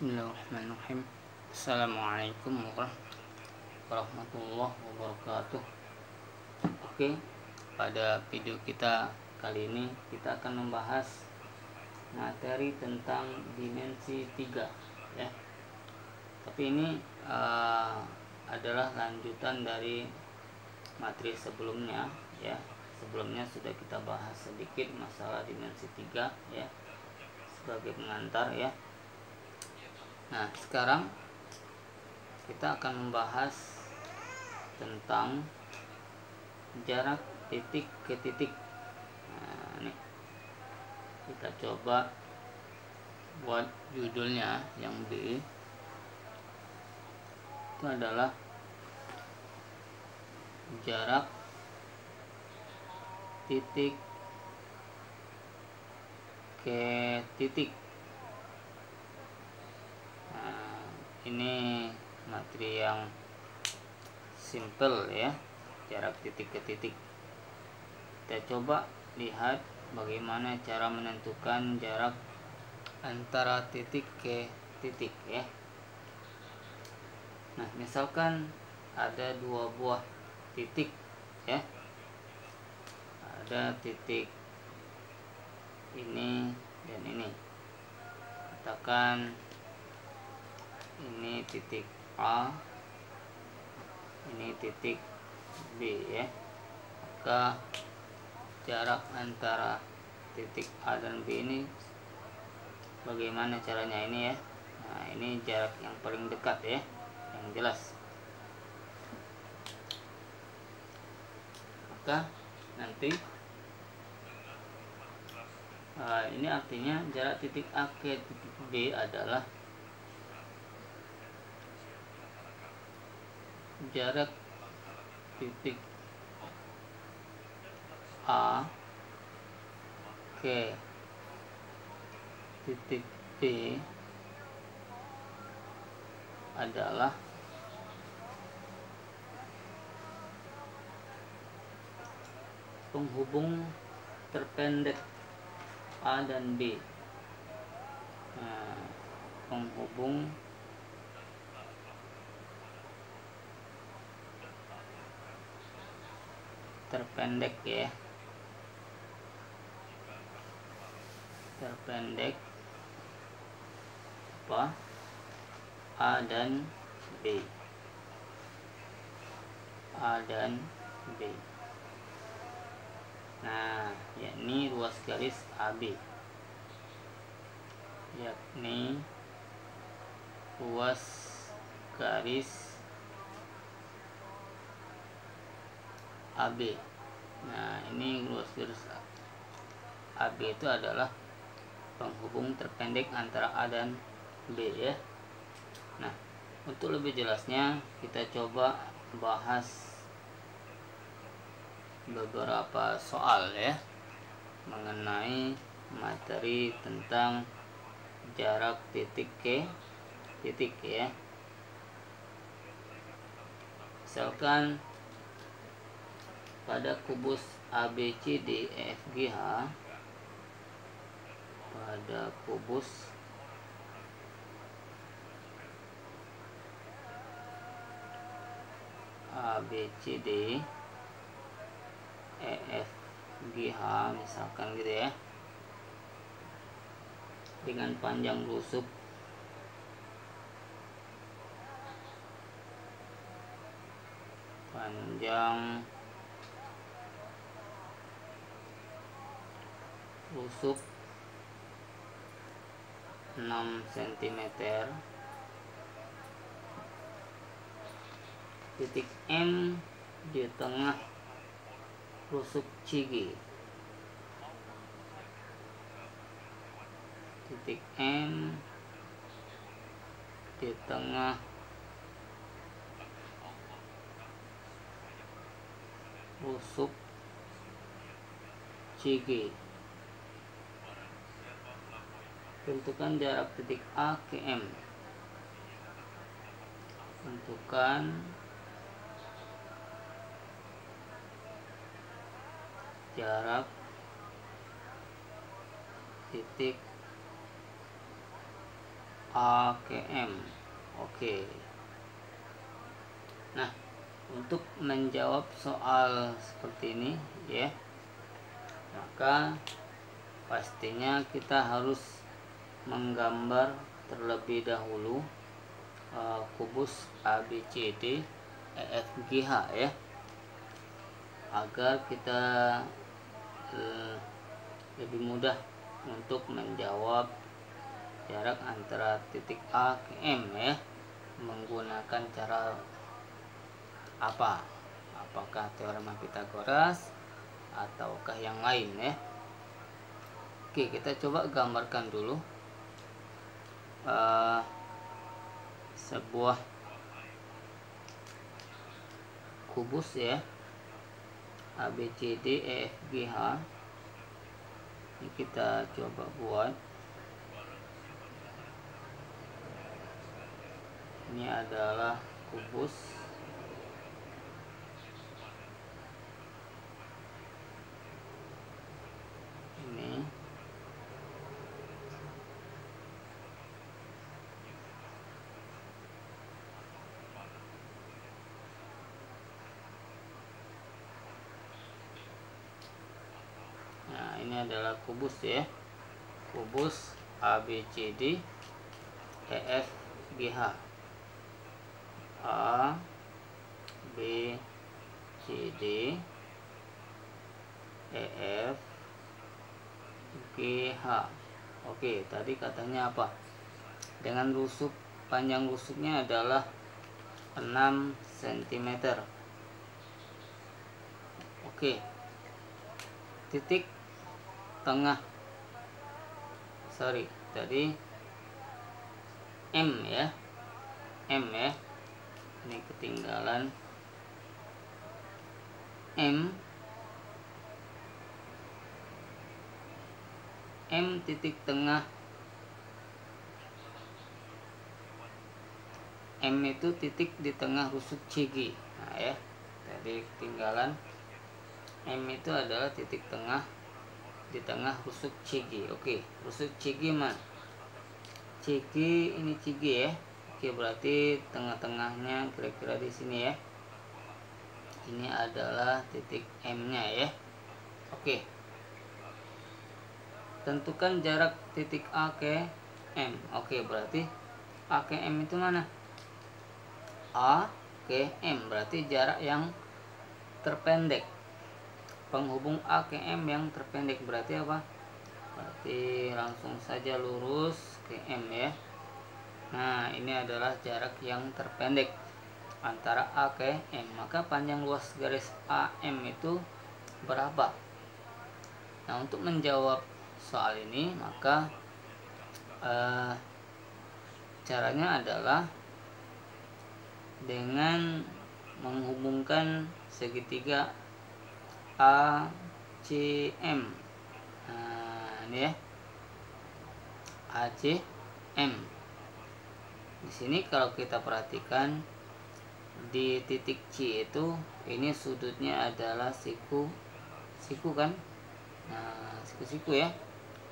Bismillahirrahmanirrahim. Assalamualaikum warahmatullahi wabarakatuh. Oke, pada video kita kali ini kita akan membahas materi tentang dimensi 3 ya. Tapi ini adalah lanjutan dari materi sebelumnya ya. Sebelumnya sudah kita bahas sedikit masalah dimensi 3 ya, sebagai pengantar ya. Nah, sekarang kita akan membahas tentang jarak titik ke titik. Nah, ini kita coba buat judulnya yang B. Itu adalah jarak titik ke titik. Nah, ini materi yang simple ya, jarak titik ke titik. Kita coba lihat bagaimana cara menentukan jarak antara titik ke titik ya. Nah, misalkan ada dua buah titik ya. Ada titik ini dan ini. Katakan ini titik A, ini titik B ya. Maka jarak antara titik A dan B ini bagaimana caranya ini ya. Nah, ini jarak yang paling dekat ya, yang jelas. Maka nanti ini artinya jarak titik A ke titik B adalah jarak titik A ke titik B adalah penghubung terpendek A dan B. Nah, penghubung terpendek ya, terpendek apa? A dan B. A dan B. Nah, yakni ruas garis AB, yakni ruas garis AB. Nah, ini ruas garis AB itu adalah penghubung terpendek antara A dan B ya. Nah, untuk lebih jelasnya kita coba bahas beberapa soal ya mengenai materi tentang jarak titik ke titik ya. Misalkan pada kubus ABCDEFGH, pada kubus ABCD EFGH misalkan gitu ya, dengan panjang rusuk panjang rusuk 6 cm, titik M di tengah rusuk CG, titik M di tengah rusuk CG. Tentukan jarak titik A ke M. Tentukan jarak titik AKM. Oke. Nah, untuk menjawab soal seperti ini ya, maka pastinya kita harus menggambar terlebih dahulu kubus ABCD EFGH ya, agar kita lebih mudah untuk menjawab jarak antara titik A ke M ya, menggunakan cara apa? Apakah teorema Pythagoras ataukah yang lain ya? Oke, kita coba gambarkan dulu sebuah kubus ya, ABCD EFGH. Ini kita coba buat. Ini adalah kubus ini. Nah, ini adalah kubus ya, kubus ABCD EFGH. A B C D E F G H. Oke, tadi katanya apa? Dengan rusuk, panjang rusuknya adalah 6 cm. Oke. Titik tengah, tadi M ya, ini ketinggalan M titik tengah. M itu titik di tengah rusuk CG. Nah ya, tadi ketinggalan M itu adalah titik tengah di tengah rusuk CG. Oke, rusuk CG mana? CG, ini CG ya. Oke, berarti tengah-tengahnya kira-kira di sini ya. Ini adalah titik M-nya ya. Oke. Tentukan jarak titik A ke M. Oke, berarti A ke M itu mana? A ke M berarti jarak yang terpendek. Penghubung A ke M yang terpendek berarti apa? Berarti langsung saja lurus ke M ya. Nah, ini adalah jarak yang terpendek antara A ke M. Maka panjang luas garis AM itu berapa? Nah, untuk menjawab soal ini maka caranya adalah dengan menghubungkan segitiga ACM. Nah, ini ya, ACM. Di sini kalau kita perhatikan di titik C itu, ini sudutnya adalah siku kan. Nah, siku ya,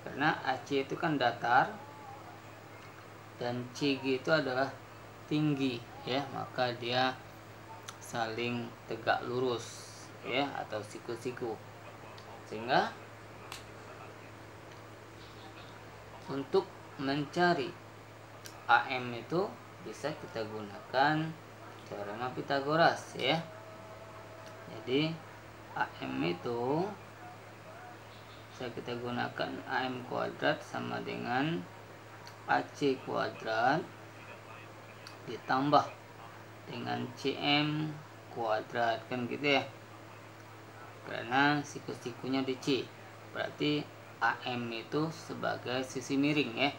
karena AC itu kan datar dan CG itu adalah tinggi ya, maka dia saling tegak lurus ya, atau siku-siku. Sehingga untuk mencari AM itu bisa kita gunakan teorema Pythagoras ya. Jadi AM itu bisa kita gunakan AM kuadrat sama dengan AC kuadrat ditambah dengan CM kuadrat, kan gitu ya, karena siku-sikunya di C. Berarti AM itu sebagai sisi miring ya.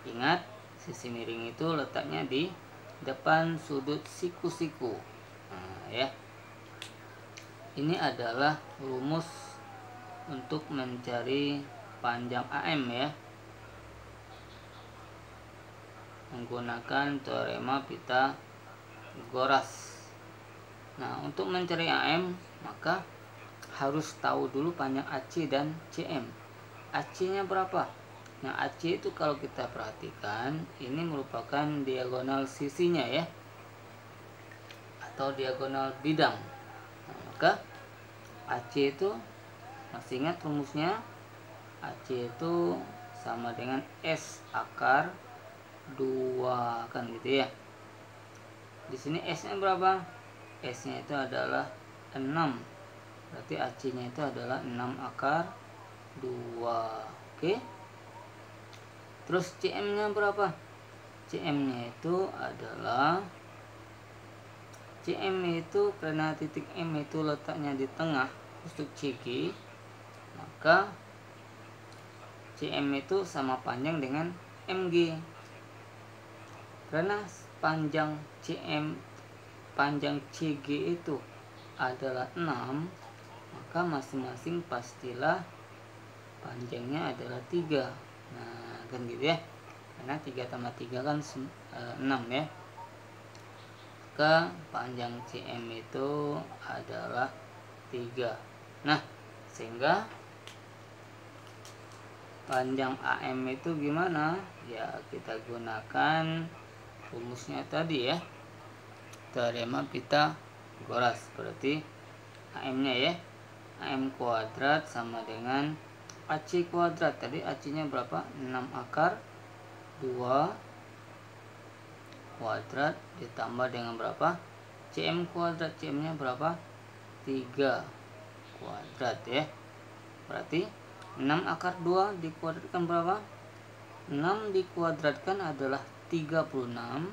Ingat, sisi miring itu letaknya di depan sudut siku-siku. Nah, ya. Ini adalah rumus untuk mencari panjang AM ya, menggunakan teorema Pythagoras. Nah, untuk mencari AM maka harus tahu dulu panjang AC dan CM. AC nya berapa? Nah, AC itu kalau kita perhatikan ini merupakan diagonal sisinya ya, atau diagonal bidang. Nah, maka AC itu masih ingat rumusnya? AC itu sama dengan S akar 2 kan gitu ya. Di sini S-nya berapa? S-nya itu adalah 6. Berarti AC-nya itu adalah 6 akar 2. Oke. Terus CM-nya berapa? CM-nya itu adalah CM itu karena titik M itu letaknya di tengah untuk CG, maka CM itu sama panjang dengan MG. Karena panjang CG itu adalah 6, maka masing-masing pastilah panjangnya adalah 3. Nah, kan gitu ya. Karena 3 tambah 3 kan 6 ya. Maka panjang CM itu adalah 3. Nah, sehingga panjang AM itu gimana? Ya, kita gunakan rumusnya tadi ya, teorema Pythagoras. Berarti AM-nya ya, AM kuadrat sama dengan AC kuadrat. Tadi AC-nya berapa? 6 akar 2 kuadrat ditambah dengan berapa? CM kuadrat. CM-nya berapa? 3 kuadrat ya. Berarti 6 akar 2 dikuadratkan berapa? 6 dikuadratkan adalah 36.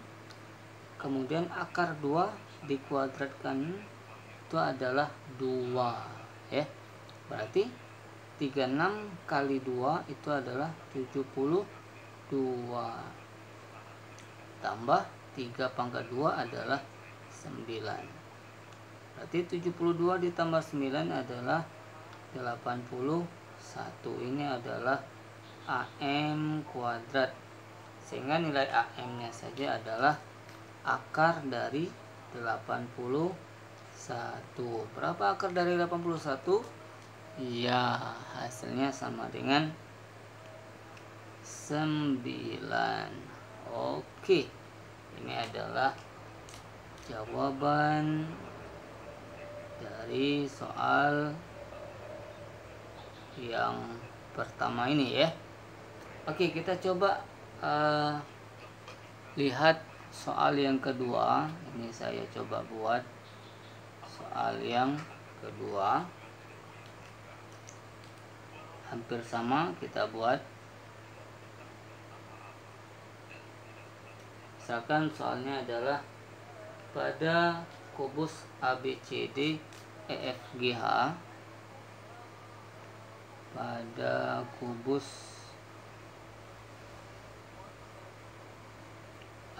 Kemudian akar 2 dikuadratkan itu adalah 2 ya. Berarti 36 kali 2 itu adalah 72. Tambah 3 pangkat 2 adalah 9. Berarti 72 ditambah 9 adalah 81. Ini adalah AM kuadrat. Sehingga nilai AM-nya saja adalah akar dari 81. Berapa akar dari 81? Ya, hasilnya sama dengan 9. Oke. Ini adalah jawaban dari soal yang pertama ini ya. Oke, kita coba lihat soal yang kedua. Ini saya coba buat soal yang kedua. Hampir sama kita buat. Misalkan soalnya adalah pada kubus ABCD EFGH, pada kubus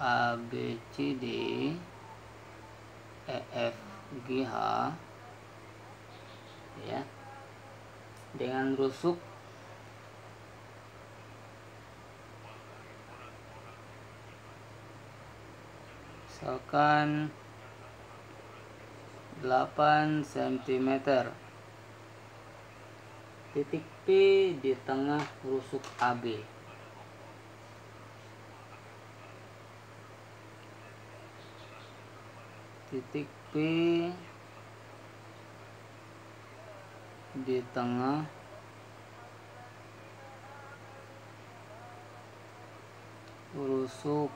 ABCD EFGH ya, dengan rusuk misalkan 8 cm. Titik P di tengah rusuk AB. Titik P di tengah rusuk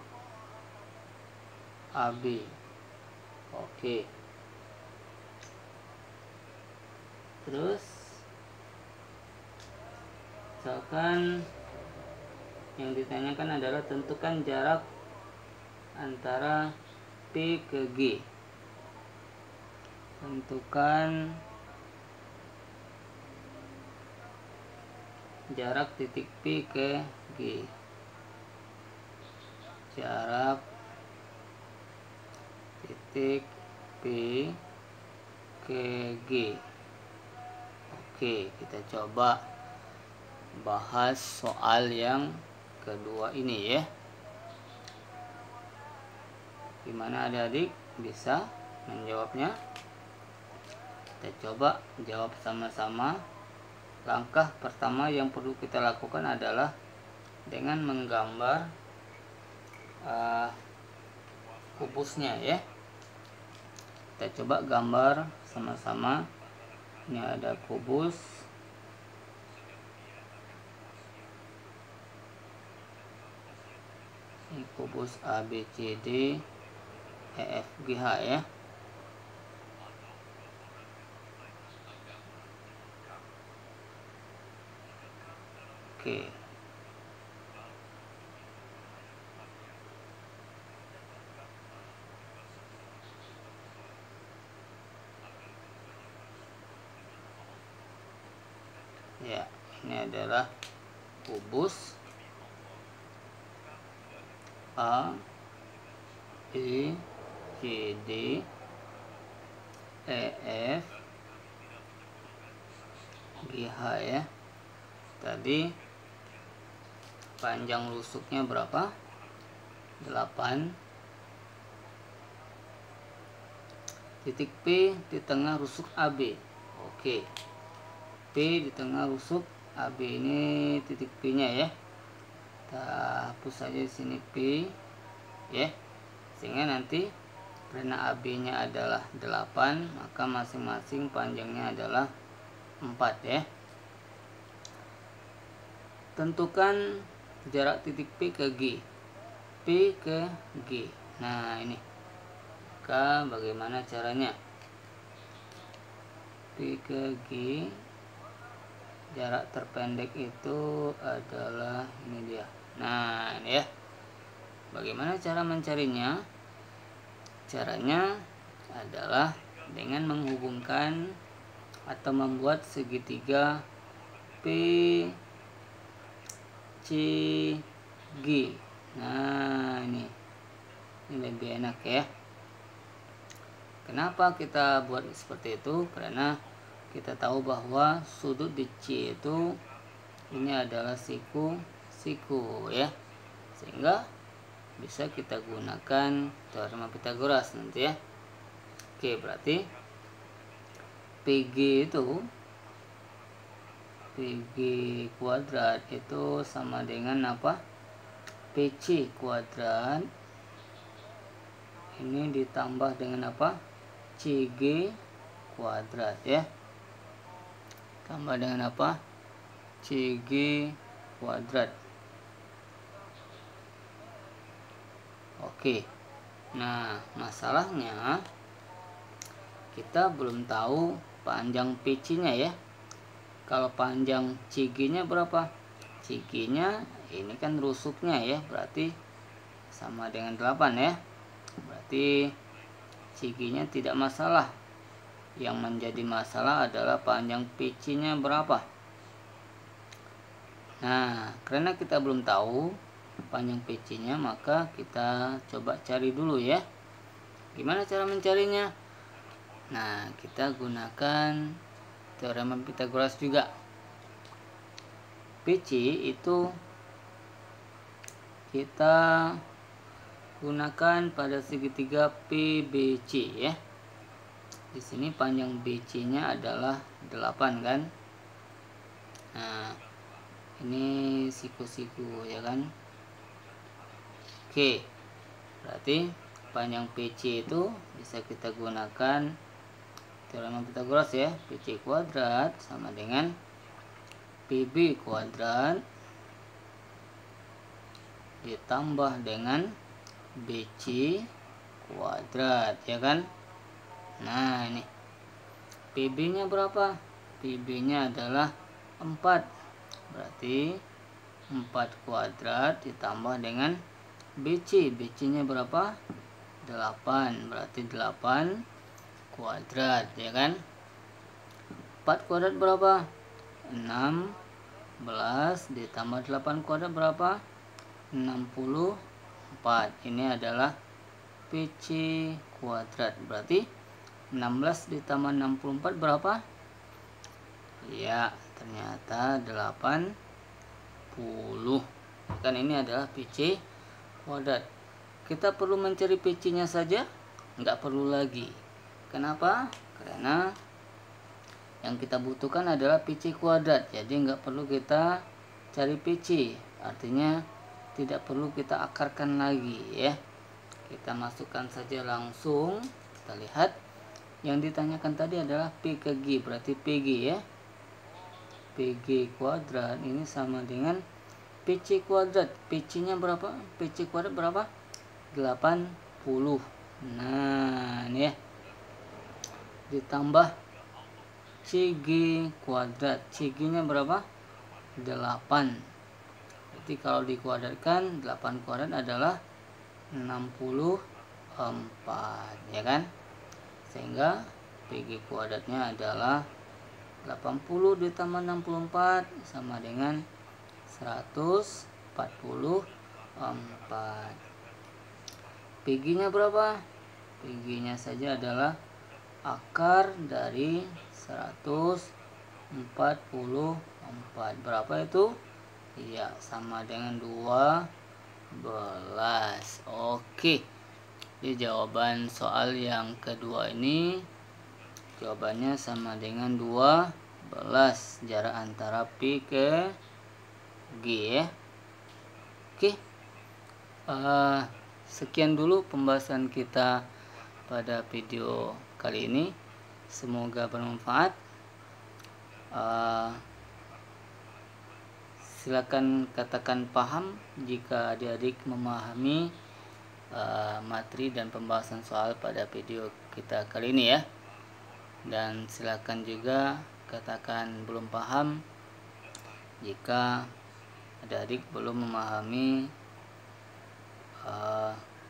AB. Oke. Terus misalkan yang ditanyakan adalah tentukan jarak antara P ke G. Tentukan jarak titik P ke G. Jarak titik P ke G. Oke, kita coba bahas soal yang kedua ini ya. Gimana adik-adik bisa menjawabnya? Kita coba jawab sama-sama. Langkah pertama yang perlu kita lakukan adalah dengan menggambar kubusnya ya. Kita coba gambar sama-sama. Ini ada kubus. Ini kubus ABCD EFGH ya. Oke. Ya, ini adalah kubus A, B, C, D, E, F, G, H ya. Tadi panjang rusuknya berapa? 8. Titik P di tengah rusuk AB. Oke. P di tengah rusuk AB, ini titik P nya ya. Kita hapus saja di sini P ya, sehingga nanti karena AB nya adalah 8, maka masing-masing panjangnya adalah 4 ya. Tentukan jarak titik P ke G. P ke G. Nah ini, maka bagaimana caranya? P ke G, jarak terpendek itu adalah ini dia. Nah ini ya. Bagaimana cara mencarinya? Caranya adalah dengan menghubungkan atau membuat segitiga P, C, G. Nah ini lebih enak ya. Kenapa kita buat seperti itu? Karena kita tahu bahwa sudut di C itu ini adalah siku ya, sehingga bisa kita gunakan teorema Pythagoras nanti ya. Oke, berarti PG kuadrat itu sama dengan apa? PC kuadrat ini ditambah dengan apa? CG kuadrat ya. Tambah dengan apa? CG kuadrat. Oke. Nah, masalahnya kita belum tahu panjang PC-nya ya. Kalau panjang CG-nya berapa? CG-nya ini kan rusuknya ya, berarti sama dengan 8 ya. Berarti CG-nya tidak masalah. Yang menjadi masalah adalah panjang PC-nya berapa. Nah, karena kita belum tahu panjang PC-nya, maka kita coba cari dulu ya. Gimana cara mencarinya? Nah, kita gunakan teorema Pythagoras juga. PC itu kita gunakan pada segitiga PBC ya. Di sini panjang BC-nya adalah 8 kan. Nah, ini siku-siku ya kan. Oke, berarti panjang PC itu bisa kita gunakan teorema Pythagoras ya. PC kuadrat sama dengan PB kuadrat ditambah dengan BC kuadrat ya kan. Nah ini PB nya berapa? PB nya adalah 4, berarti 4 kuadrat ditambah dengan BC. BC nya berapa? 8, berarti 8 kuadrat ya kan. 4 kuadrat berapa? 16 ditambah 8 kuadrat berapa? 64. Ini adalah PC kuadrat. Berarti 16 ditambah 64 berapa? Ya, ternyata 80. Kan ini adalah PC kuadrat. Kita perlu mencari PC-nya saja? Nggak perlu lagi. Kenapa? Karena yang kita butuhkan adalah PC kuadrat. Jadi nggak perlu kita cari PC. artinya tidak perlu kita akarkan lagi ya. Kita masukkan saja langsung. Kita lihat yang ditanyakan tadi adalah P ke G, berarti PG ya. PG kuadrat ini sama dengan PC kuadrat. PC nya berapa? PC kuadrat berapa? 80. Nah ini ya, ditambah CG kuadrat. CG nya berapa? 8. Berarti kalau dikuadratkan 8 kuadrat adalah 64 ya kan. Sehingga PG kuadratnya adalah 80 ditambah 64 sama dengan 144. PG nya berapa? PG nya saja adalah akar dari 144. Berapa itu? Iya, sama dengan 12. Oke. Jadi jawaban soal yang kedua ini jawabannya sama dengan 12. Jarak antara P ke G ya. Oke. Sekian dulu pembahasan kita pada video kali ini. Semoga bermanfaat. Silakan katakan paham jika adik-adik memahami materi dan pembahasan soal pada video kita kali ini ya. Dan silakan juga katakan belum paham jika adik-adik belum memahami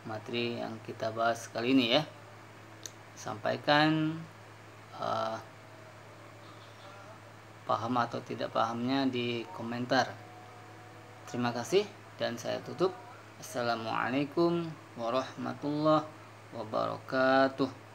materi yang kita bahas kali ini ya. Sampaikan paham atau tidak pahamnya di komentar. Terima kasih dan saya tutup. Assalamualaikum warahmatullahi wabarakatuh.